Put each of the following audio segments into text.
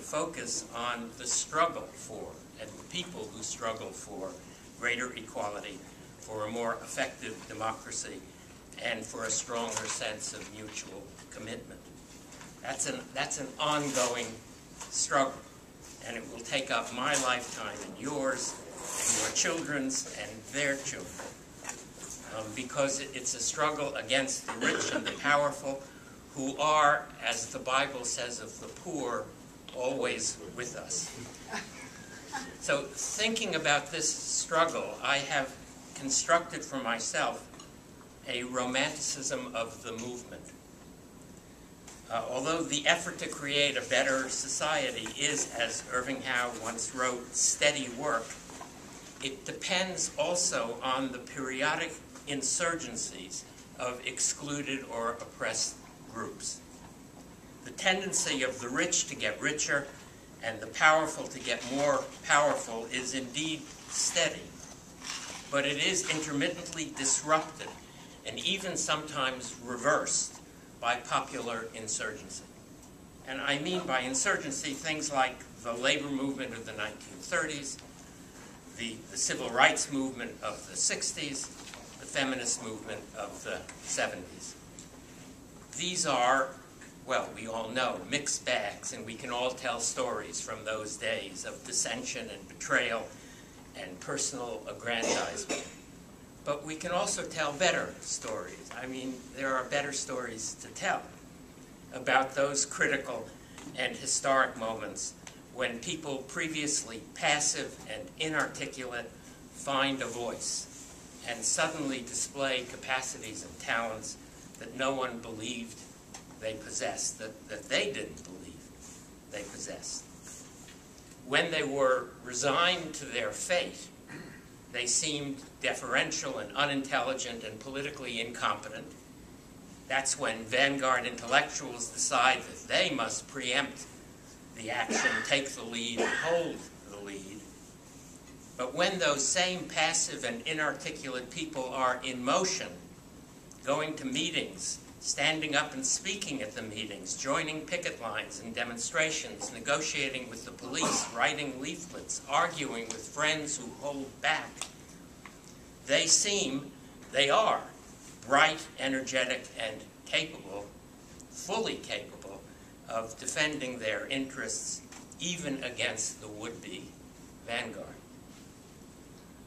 focus on the struggle for, and the people who struggle for, greater equality, for a more effective democracy, and for a stronger sense of mutual commitment. That's an ongoing struggle, and it will take up my lifetime and yours, and your children's and their children, because it's a struggle against the rich and the powerful, who are, as the Bible says of the poor, always with us. So thinking about this struggle, I have constructed for myself a romanticism of the movement. Although the effort to create a better society is, as Irving Howe once wrote, steady work, it depends also on the periodic insurgencies of excluded or oppressed groups. The tendency of the rich to get richer and the powerful to get more powerful is indeed steady, but it is intermittently disrupted and even sometimes reversed by popular insurgency. And I mean by insurgency things like the labor movement of the 1930s, the civil rights movement of the 60s, the feminist movement of the 70s. These are, well, we all know, mixed bags, and we can all tell stories from those days of dissension and betrayal and personal aggrandizement. But we can also tell better stories. I mean, there are better stories to tell about those critical and historic moments when people previously passive and inarticulate find a voice and suddenly display capacities and talents that no one believed they possessed, that they didn't believe they possessed. When they were resigned to their fate, they seemed deferential and unintelligent and politically incompetent. That's when vanguard intellectuals decide that they must preempt the action, take the lead, and hold the lead. But when those same passive and inarticulate people are in motion, going to meetings, standing up and speaking at the meetings, joining picket lines and demonstrations, negotiating with the police, writing leaflets, arguing with friends who hold back, they are bright, energetic, and capable, fully capable of defending their interests even against the would-be vanguard.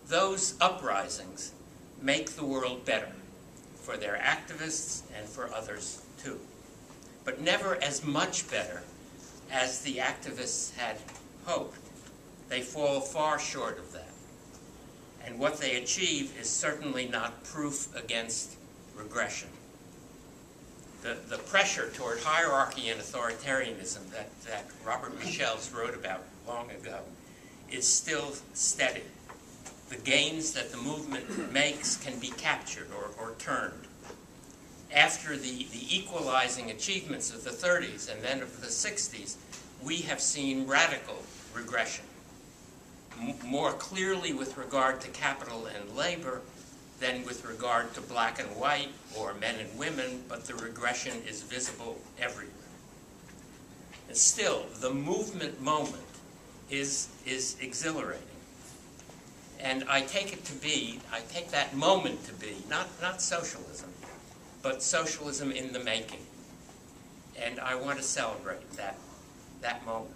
Those uprisings make the world better for their activists and for others too, but never as much better as the activists had hoped. They fall far short of that. And what they achieve is certainly not proof against regression. The pressure toward hierarchy and authoritarianism that Robert Michels wrote about long ago is still steady. The gains that the movement makes can be captured or turned. After the equalizing achievements of the 30s and then of the 60s, we have seen radical regression. More clearly with regard to capital and labor than with regard to black and white or men and women, but the regression is visible everywhere. And still, the movement moment is exhilarating. And I take that moment to be, not socialism, but socialism in the making. And I want to celebrate that moment.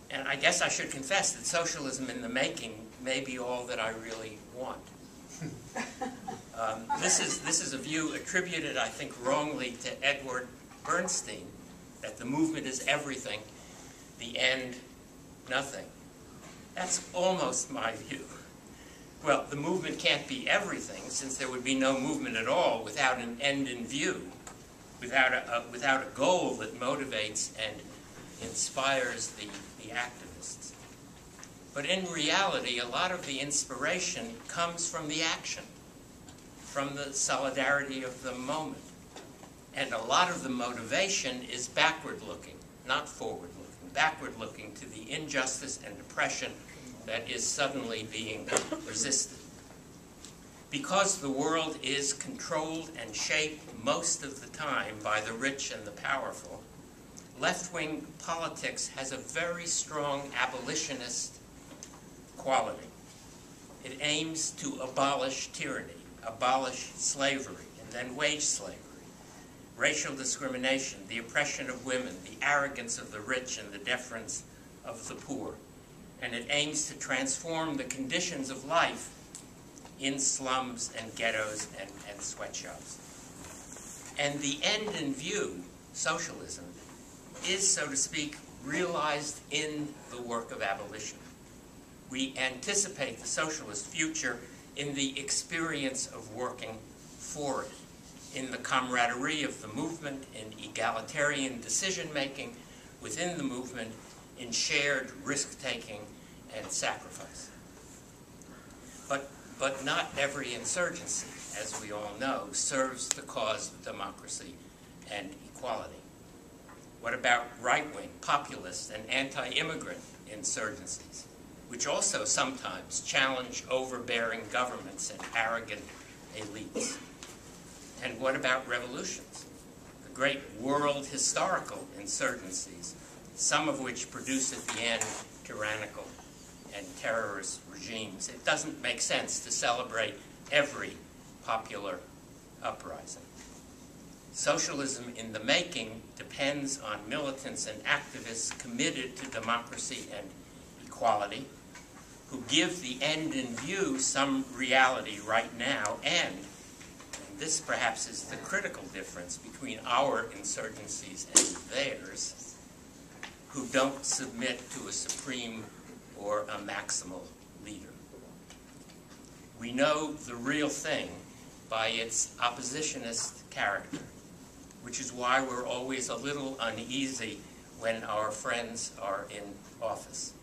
And I guess I should confess that socialism in the making may be all that I really want. This is a view attributed, I think, wrongly to Edward Bernstein, that the movement is everything, the end, nothing. That's almost my view. Well, the movement can't be everything, since there would be no movement at all without an end in view, without a goal that motivates and inspires the activists. But in reality, a lot of the inspiration comes from the action, from the solidarity of the moment. And a lot of the motivation is backward-looking, not forward-looking. Backward-looking to the injustice and oppression that is suddenly being resisted. Because the world is controlled and shaped most of the time by the rich and the powerful, left-wing politics has a very strong abolitionist quality. It aims to abolish tyranny, abolish slavery, and then wage slavery, racial discrimination, the oppression of women, the arrogance of the rich, and the deference of the poor. And it aims to transform the conditions of life in slums and ghettos and sweatshops. And the end in view, socialism, is, so to speak, realized in the work of abolition. We anticipate the socialist future in the experience of working for it, in the camaraderie of the movement, in egalitarian decision-making within the movement, in shared risk-taking and sacrifice. But not every insurgency, as we all know, serves the cause of democracy and equality. What about right-wing, populist, and anti-immigrant insurgencies, which also sometimes challenge overbearing governments and arrogant elites? And what about revolutions, the great world historical insurgencies, some of which produce at the end tyrannical and terrorist regimes? It doesn't make sense to celebrate every popular uprising. Socialism in the making depends on militants and activists committed to democracy and equality, who give the end in view some reality right now, and this perhaps is the critical difference between our insurgencies and theirs, who don't submit to a supreme or a maximal leader. We know the real thing by its oppositionist character, which is why we're always a little uneasy when our friends are in office.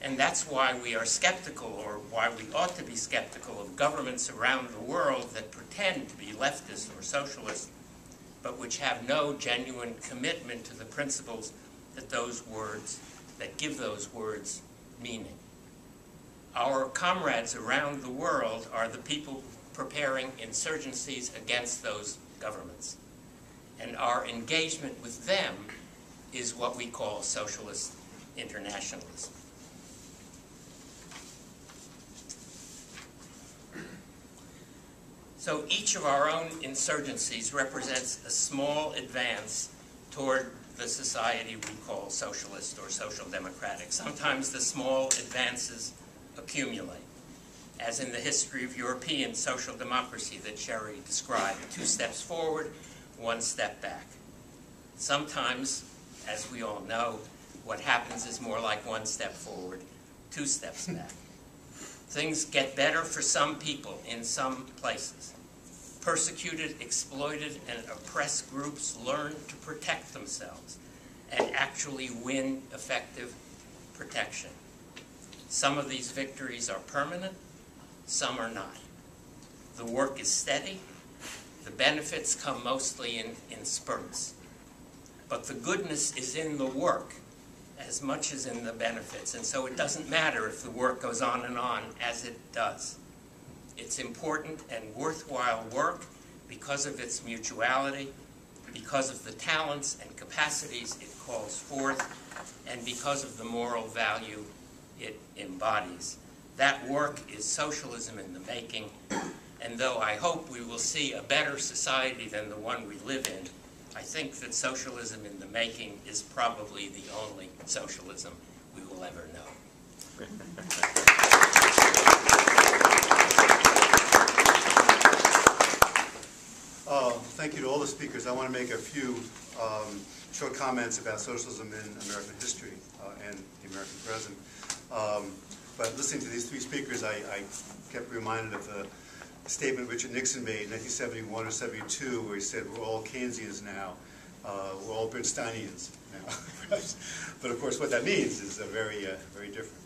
And that's why we are skeptical, or why we ought to be skeptical, of governments around the world that pretend to be leftist or socialist, but which have no genuine commitment to the principles that that give those words meaning. Our comrades around the world are the people preparing insurgencies against those governments. And our engagement with them is what we call socialist internationalism. So each of our own insurgencies represents a small advance toward the society we call socialist or social democratic. Sometimes the small advances accumulate, as in the history of European social democracy that Sherry described, 2 steps forward, 1 step back. Sometimes, as we all know, what happens is more like 1 step forward, 2 steps back. Things get better for some people in some places. Persecuted, exploited, and oppressed groups learn to protect themselves and actually win effective protection. Some of these victories are permanent, some are not. The work is steady. The benefits come mostly in spurts. But the goodness is in the work as much as in the benefits. And so it doesn't matter if the work goes on and on as it does. It's important and worthwhile work because of its mutuality, because of the talents and capacities it calls forth, and because of the moral value it embodies. That work is socialism in the making, and though I hope we will see a better society than the one we live in, I think that socialism in the making is probably the only socialism we will ever know. Thank you to all the speakers. I want to make a few short comments about socialism in American history and the American present. But listening to these 3 speakers, I kept reminded of the statement Richard Nixon made in 1971 or 72, where he said, "We're all Keynesians now. We're all Bernsteinians now." But of course, what that means is very different,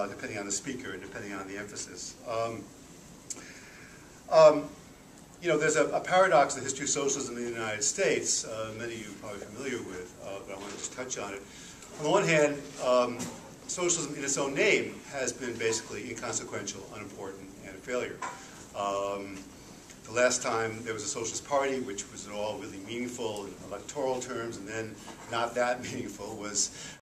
depending on the speaker and depending on the emphasis. You know, there's a paradox in the history of socialism in the United States, many of you are probably familiar with, but I want to just touch on it. On the one hand, socialism in its own name has been basically inconsequential, unimportant, and a failure. The last time there was a Socialist Party, which was all really meaningful in electoral terms, and then not that meaningful, was